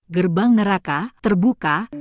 gerbang neraka terbuka.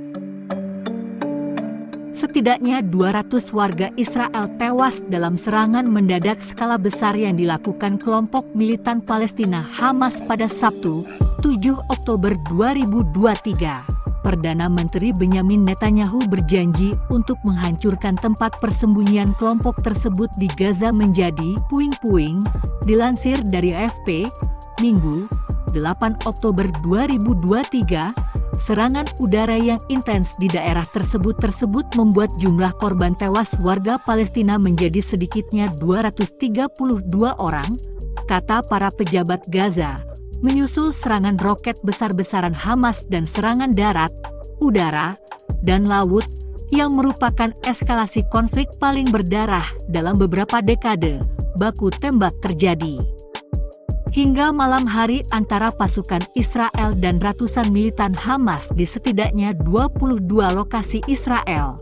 Setidaknya 200 warga Israel tewas dalam serangan mendadak skala besar yang dilakukan kelompok militan Palestina Hamas pada Sabtu, 7 Oktober 2023. Perdana Menteri Benyamin Netanyahu berjanji untuk menghancurkan tempat persembunyian kelompok tersebut di Gaza menjadi puing-puing, dilansir dari AFP, Minggu, 8 Oktober 2023. Serangan udara yang intens di daerah tersebut membuat jumlah korban tewas warga Palestina menjadi sedikitnya 232 orang, kata para pejabat Gaza, menyusul serangan roket besar-besaran Hamas dan serangan darat, udara, dan laut yang merupakan eskalasi konflik paling berdarah dalam beberapa dekade baku tembak terjadi. Hingga malam hari antara pasukan Israel dan ratusan militan Hamas di setidaknya 22 lokasi Israel.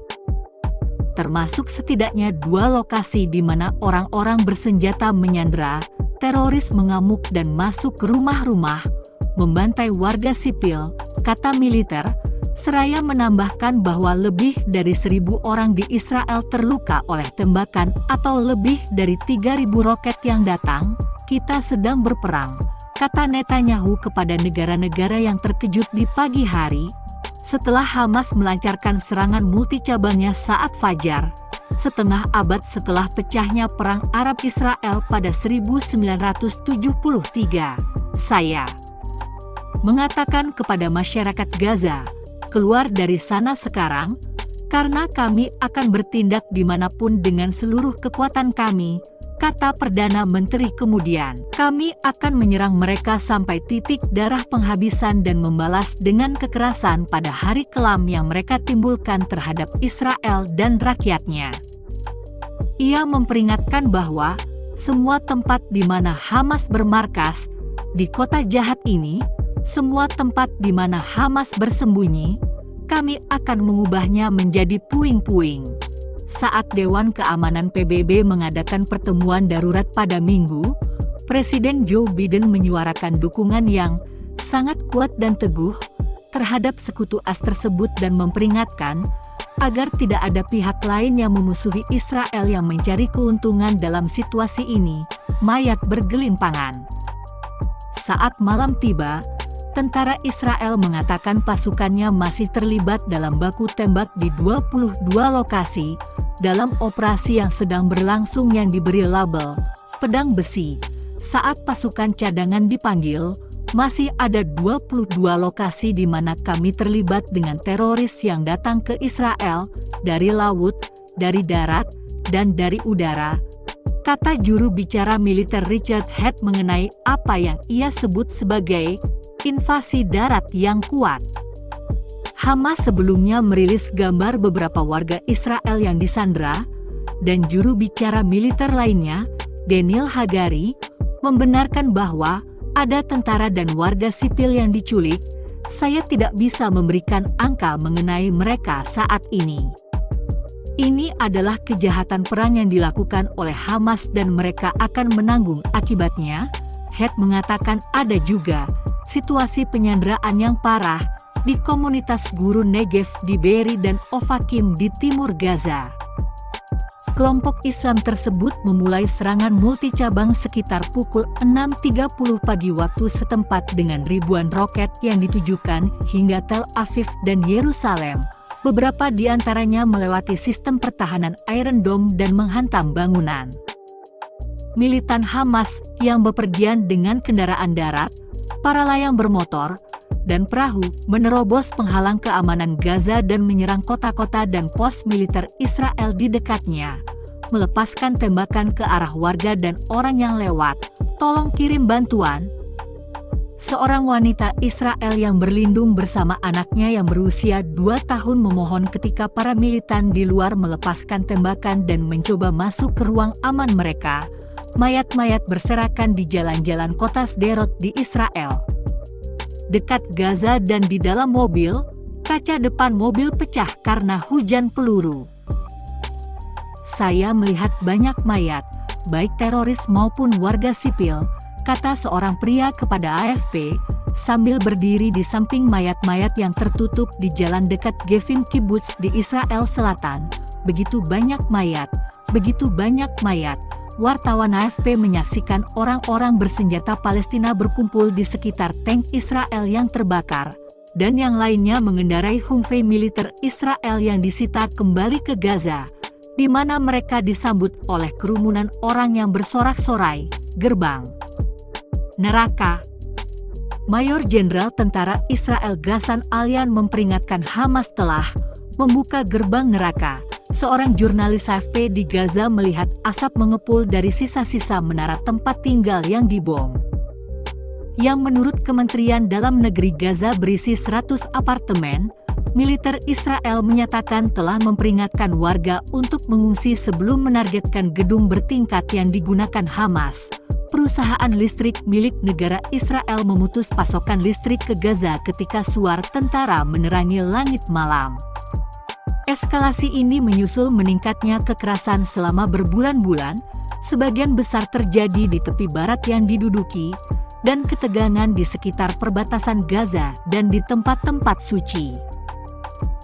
Termasuk setidaknya 2 lokasi di mana orang-orang bersenjata menyandera, teroris mengamuk dan masuk ke rumah-rumah, membantai warga sipil, kata militer, seraya menambahkan bahwa lebih dari 1.000 orang di Israel terluka oleh tembakan atau lebih dari 3.000 roket yang datang. Kita sedang berperang, kata Netanyahu kepada negara-negara yang terkejut di pagi hari, setelah Hamas melancarkan serangan multicabangnya saat fajar, setengah abad setelah pecahnya Perang Arab-Israel pada 1973. Saya mengatakan kepada masyarakat Gaza, keluar dari sana sekarang, karena kami akan bertindak dimanapun dengan seluruh kekuatan kami, kata Perdana Menteri kemudian. Kami akan menyerang mereka sampai titik darah penghabisan dan membalas dengan kekerasan pada hari kelam yang mereka timbulkan terhadap Israel dan rakyatnya. Ia memperingatkan bahwa semua tempat di mana Hamas bermarkas, di kota jahat ini, semua tempat di mana Hamas bersembunyi, kami akan mengubahnya menjadi puing-puing. Saat Dewan Keamanan PBB mengadakan pertemuan darurat pada Minggu, Presiden Joe Biden menyuarakan dukungan yang sangat kuat dan teguh terhadap sekutu AS tersebut dan memperingatkan agar tidak ada pihak lain yang memusuhi Israel yang mencari keuntungan dalam situasi ini, mayat bergelimpangan. Saat malam tiba, tentara Israel mengatakan pasukannya masih terlibat dalam baku tembak di 22 lokasi dalam operasi yang sedang berlangsung yang diberi label pedang besi. Saat pasukan cadangan dipanggil, masih ada 22 lokasi di mana kami terlibat dengan teroris yang datang ke Israel dari laut, dari darat, dan dari udara, kata juru bicara militer Richard Head mengenai apa yang ia sebut sebagai invasi darat yang kuat. Hamas sebelumnya merilis gambar beberapa warga Israel yang disandra, dan juru bicara militer lainnya, Daniel Hagari, membenarkan bahwa ada tentara dan warga sipil yang diculik. Saya tidak bisa memberikan angka mengenai mereka saat ini. Ini adalah kejahatan perang yang dilakukan oleh Hamas dan mereka akan menanggung akibatnya. Head mengatakan ada juga situasi penyanderaan yang parah di komunitas guru Negev di Be'eri dan Ofakim di timur Gaza. Kelompok Islam tersebut memulai serangan multicabang sekitar pukul 6.30 pagi waktu setempat dengan ribuan roket yang ditujukan hingga Tel Aviv dan Yerusalem. Beberapa di antaranya melewati sistem pertahanan Iron Dome dan menghantam bangunan. Militan Hamas yang bepergian dengan kendaraan darat, para layang bermotor, dan perahu menerobos penghalang keamanan Gaza dan menyerang kota-kota dan pos militer Israel di dekatnya, melepaskan tembakan ke arah warga dan orang yang lewat, tolong kirim bantuan. Seorang wanita Israel yang berlindung bersama anaknya yang berusia 2 tahun memohon ketika para militan di luar melepaskan tembakan dan mencoba masuk ke ruang aman mereka. Mayat-mayat berserakan di jalan-jalan kota Sderot di Israel. Dekat Gaza dan di dalam mobil, kaca depan mobil pecah karena hujan peluru. Saya melihat banyak mayat, baik teroris maupun warga sipil, kata seorang pria kepada AFP, sambil berdiri di samping mayat-mayat yang tertutup di jalan dekat Gevin Kibbutz di Israel Selatan. Begitu banyak mayat, begitu banyak mayat. Wartawan AFP menyaksikan orang-orang bersenjata Palestina berkumpul di sekitar tank Israel yang terbakar, dan yang lainnya mengendarai Humvee militer Israel yang disita kembali ke Gaza, di mana mereka disambut oleh kerumunan orang yang bersorak-sorai, "Gerbang neraka." Mayor Jenderal Tentara Israel Ghassan Alian memperingatkan Hamas telah membuka gerbang neraka. Seorang jurnalis AFP di Gaza melihat asap mengepul dari sisa-sisa menara tempat tinggal yang dibom, yang menurut Kementerian Dalam Negeri Gaza berisi 100 apartemen. Militer Israel menyatakan telah memperingatkan warga untuk mengungsi sebelum menargetkan gedung bertingkat yang digunakan Hamas. Perusahaan listrik milik negara Israel memutus pasokan listrik ke Gaza ketika suar tentara menerangi langit malam. Eskalasi ini menyusul meningkatnya kekerasan selama berbulan-bulan, sebagian besar terjadi di tepi barat yang diduduki, dan ketegangan di sekitar perbatasan Gaza dan di tempat-tempat suci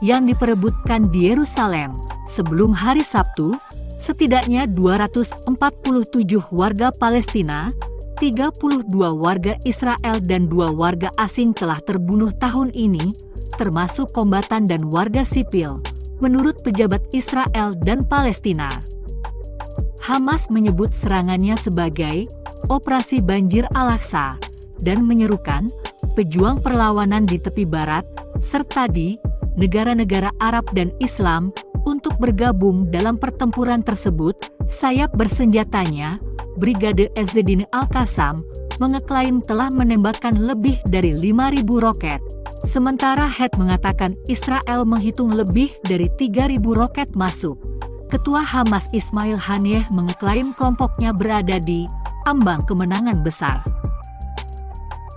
yang diperebutkan di Yerusalem. Sebelum hari Sabtu, setidaknya 247 warga Palestina, 32 warga Israel dan 2 warga asing telah terbunuh tahun ini, termasuk kombatan dan warga sipil, menurut pejabat Israel dan Palestina. Hamas menyebut serangannya sebagai Operasi Banjir Al-Aqsa dan menyerukan pejuang perlawanan di tepi barat, serta di negara-negara Arab dan Islam untuk bergabung dalam pertempuran tersebut. Sayap bersenjatanya, Brigade Ezzedine Al-Qassam, mengeklaim telah menembakkan lebih dari 5.000 roket. Sementara Het mengatakan Israel menghitung lebih dari 3.000 roket masuk. Ketua Hamas Ismail Haniyeh mengeklaim kelompoknya berada di ambang kemenangan besar.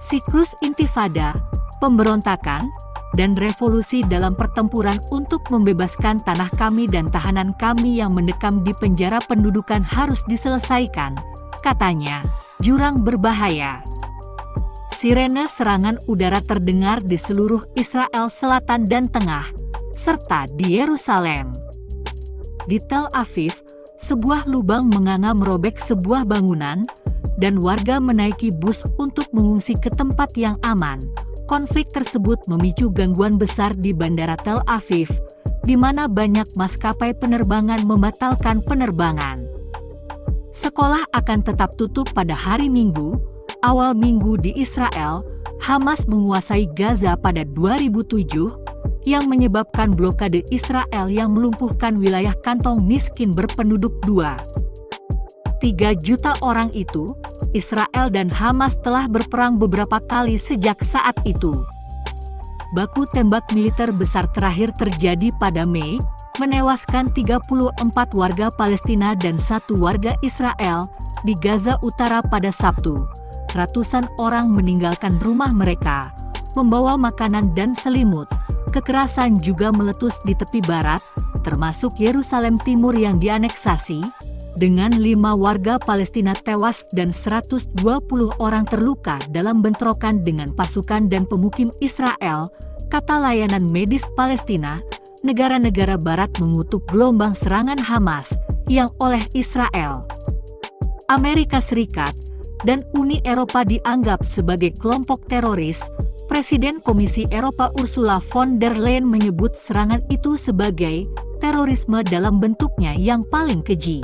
Siklus intifada, pemberontakan, dan revolusi dalam pertempuran untuk membebaskan tanah kami dan tahanan kami yang mendekam di penjara pendudukan harus diselesaikan, katanya. Jurang berbahaya. Sirene serangan udara terdengar di seluruh Israel Selatan dan Tengah, serta di Yerusalem. Di Tel Aviv, sebuah lubang menganga merobek sebuah bangunan, dan warga menaiki bus untuk mengungsi ke tempat yang aman. Konflik tersebut memicu gangguan besar di Bandara Tel Aviv, di mana banyak maskapai penerbangan membatalkan penerbangan. Sekolah akan tetap tutup pada hari Minggu. Awal minggu di Israel, Hamas menguasai Gaza pada 2007, yang menyebabkan blokade Israel yang melumpuhkan wilayah kantong miskin berpenduduk 2,3 juta orang itu. Israel dan Hamas telah berperang beberapa kali sejak saat itu. Baku tembak militer besar terakhir terjadi pada Mei, menewaskan 34 warga Palestina dan 1 warga Israel di Gaza Utara pada Sabtu. Ratusan orang meninggalkan rumah mereka, membawa makanan dan selimut. Kekerasan juga meletus di tepi barat, termasuk Yerusalem Timur yang dianeksasi, dengan 5 warga Palestina tewas dan 120 orang terluka dalam bentrokan dengan pasukan dan pemukim Israel, kata layanan medis Palestina. Negara-negara barat mengutuk gelombang serangan Hamas yang oleh Israel, Amerika Serikat, dan Uni Eropa dianggap sebagai kelompok teroris. Presiden Komisi Eropa Ursula von der Leyen menyebut serangan itu sebagai terorisme dalam bentuknya yang paling keji.